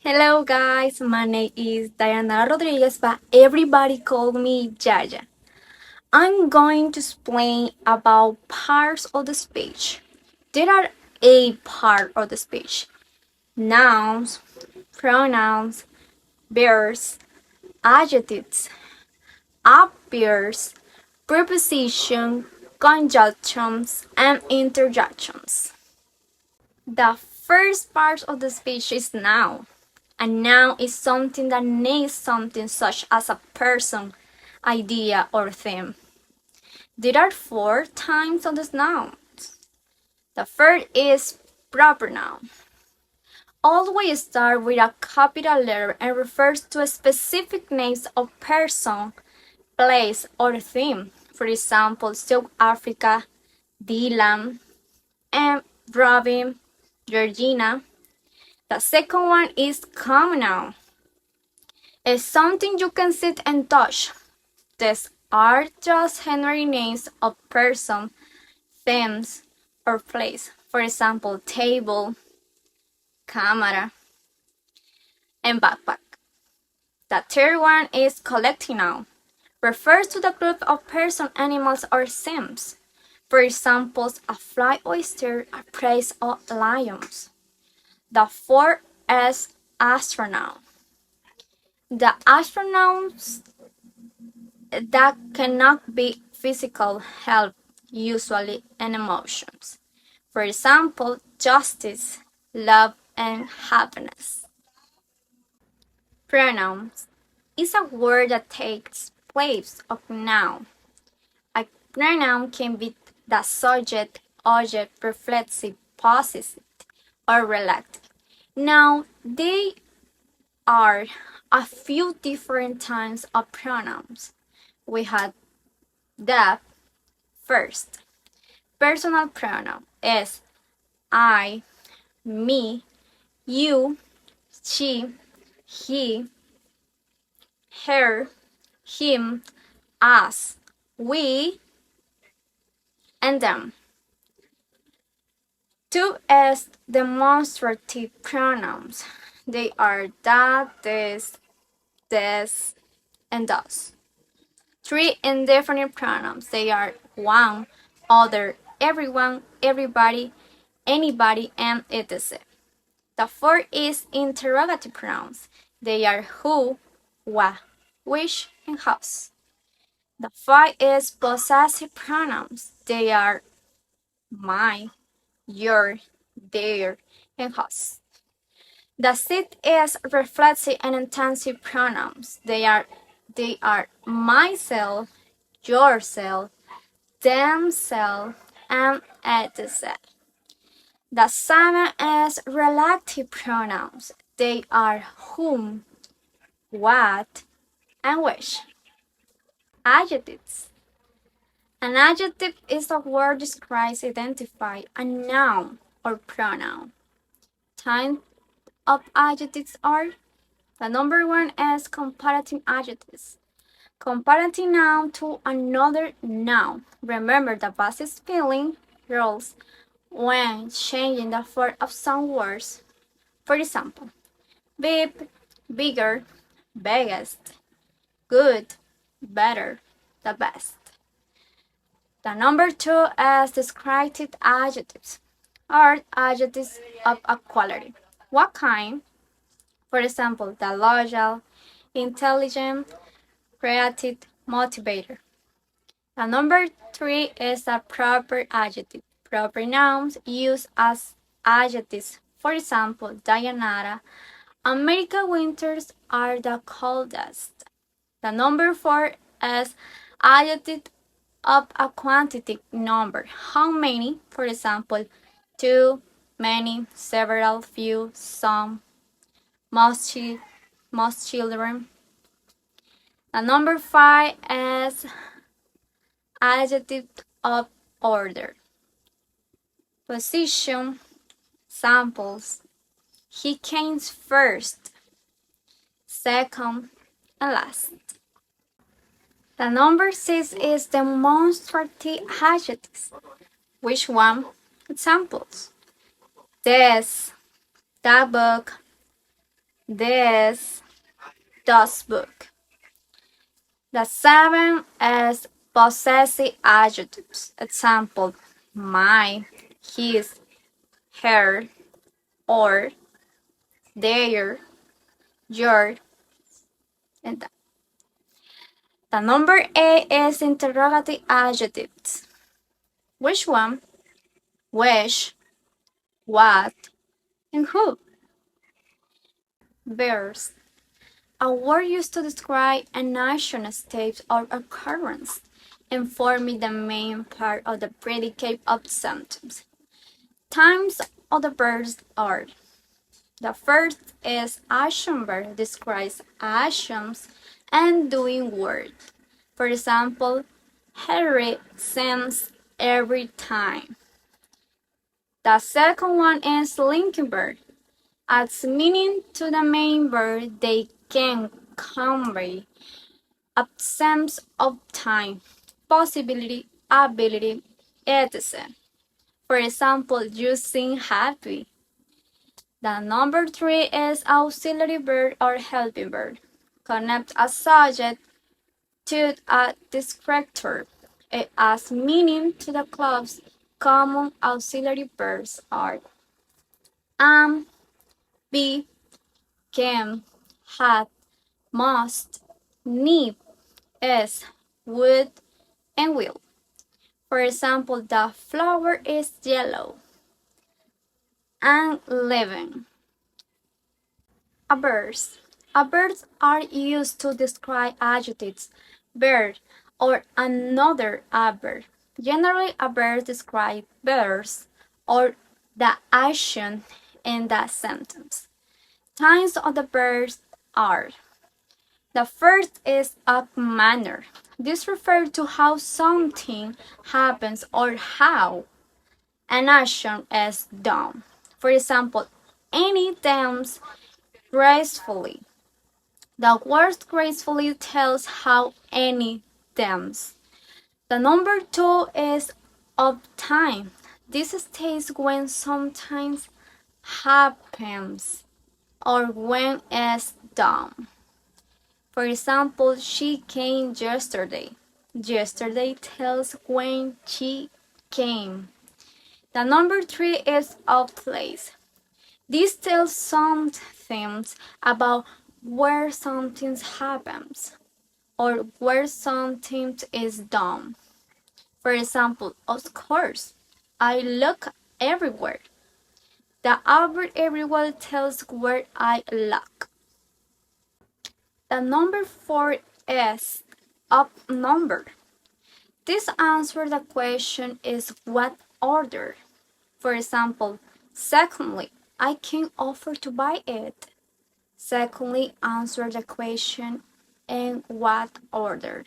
Hello guys, my name is Dayanara Rodríguez, but everybody call me Yaya. I'm going to explain about parts of the speech. There are 8 parts of the speech: nouns, pronouns, verbs, adjectives, adverbs, prepositions, conjunctions, and interjections. The first part of the speech is noun. A noun is something that names something such as a person, idea, or theme. There are 4 types of the nouns. The first is proper noun. Always start with a capital letter and refers to a specific names of person, place, or theme. For example, South Africa, Dylan, and Robin, Georgina. The second one is common noun. It's something you can see and touch. These are just generic names of person, themes, or place. For example, table, camera, and backpack. The third one is collective noun. Refers to the group of person, animals, or themes. For example, a fly oyster, a prey, or lions. The fourth is astronaut. The astronauts that cannot be physical help, usually and emotions. For example, justice, love, and happiness. Pronouns is a word that takes place of noun. A pronoun can be the subject, object, reflexive, possessive, or relative. Now, there are a few different types of pronouns. We have the first personal pronoun is I, me, you, she, he, her, him, us, we, and them. Two is demonstrative pronouns. They are that, this, and thus. Three indefinite pronouns. They are one, other, everyone, everybody, anybody, and etc. The fourth is interrogative pronouns. They are who, what, which, and whose. The fifth is possessive pronouns. They are mine, your, their, and whose. The sixth is reflexive and intensive pronouns. They are myself, yourself, themselves, and etc. The seventh is relative pronouns. They are whom, what, and which. Adjectives. An adjective is a word describes, identify a noun or pronoun. Types of adjectives are: the number one is comparative adjectives. Comparative noun to another noun. Remember the basic spelling rules when changing the form of some words. For example, big, bigger, biggest, good, better, the best. The number two is descriptive adjectives, or adjectives of a quality. What kind? For example, the loyal, intelligent, creative, motivator. The number three is a proper adjective. Proper nouns used as adjectives. For example, Dayanara, American winters are the coldest. The number four is adjective of a quantitative number. How many? For example, too, many, several, few, some, most, most children. The number five is adjective of order. Position, samples. He came first, second, and last. The number six is demonstrative adjectives. Which one? Examples: this, that book, This does book. The seven is possessive adjectives. Example, my, his, her, or, their, your, and that. The number eight is interrogative adjectives. Which one? Which? What? And who? Verbs. A word used to describe an action, state, or occurrence, and forming the main part of the predicate of the sentence. Times of the verbs are: the first is action verb, describes actions and doing work. For example, Harry sings every time. The second one is linking verb, adds meaning to the main verb. They can convey absence of time, possibility, ability, etc. For example, you sing happy. The number three is auxiliary verb or helping verb. Connect a subject to a descriptor. It adds meaning to the clause. Common auxiliary verbs are am, be, can, had, must, need, is, would, and will. For example, the flower is yellow and living. Adverbs. Adverbs are used to describe adjectives, verb, or another adverb. Generally, adverbs describe verbs or the action in the sentence. Times of the verbs are: the first is of manner. This refers to how something happens or how an action is done. For example, Annie dance gracefully. The word gracefully tells how Annie dances. The number two is of time. This states when something happens or when it's done. For example, she came yesterday. Yesterday tells when she came. The number three is of place. This tells some things about where something happens or where something is done. For example, of course, I look everywhere. The adverb everywhere tells where I look. The number four is of number. This answer the question is what order. For example, secondly, I can offer to buy it. Secondly, answer the question in what order.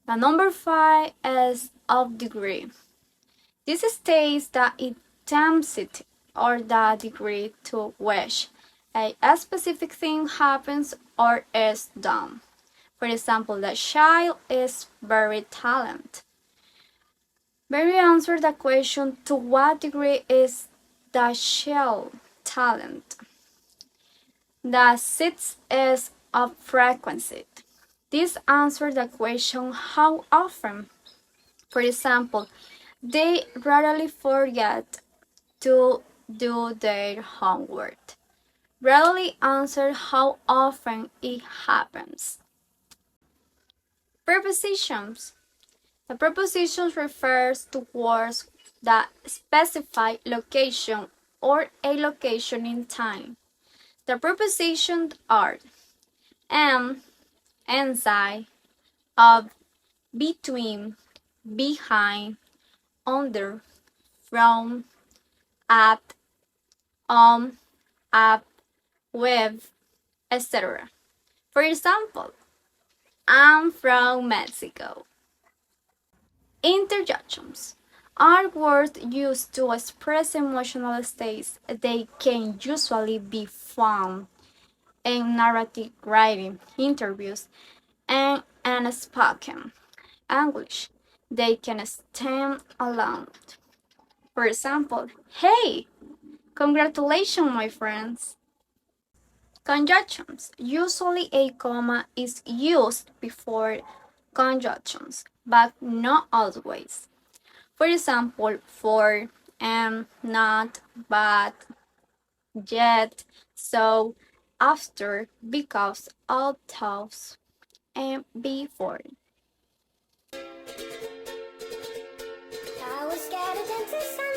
The number five is of degree. This states the intensity or the degree to which a specific thing happens or is done. For example, the child is very talented. Very answer the question to what degree is the child talent. The sixth is of frequency. This answers the question how often. For example, they rarely forget to do their homework. Rarely answer how often it happens. Prepositions. The preposition refers to words that specify location or a location in time. The prepositions are am, inside, of, between, behind, under, from, at, on, up, with, etc. For example, I'm from Mexico. Interjections are words used to express emotional states. They can usually be found in narrative writing, interviews, and unspoken English. They can stand alone. For example, hey, congratulations, my friends. Conjunctions. Usually a comma is used before conjunctions, but not always. For example, for, not, but, yet, so, after, because, although, and before. I was scared of dentists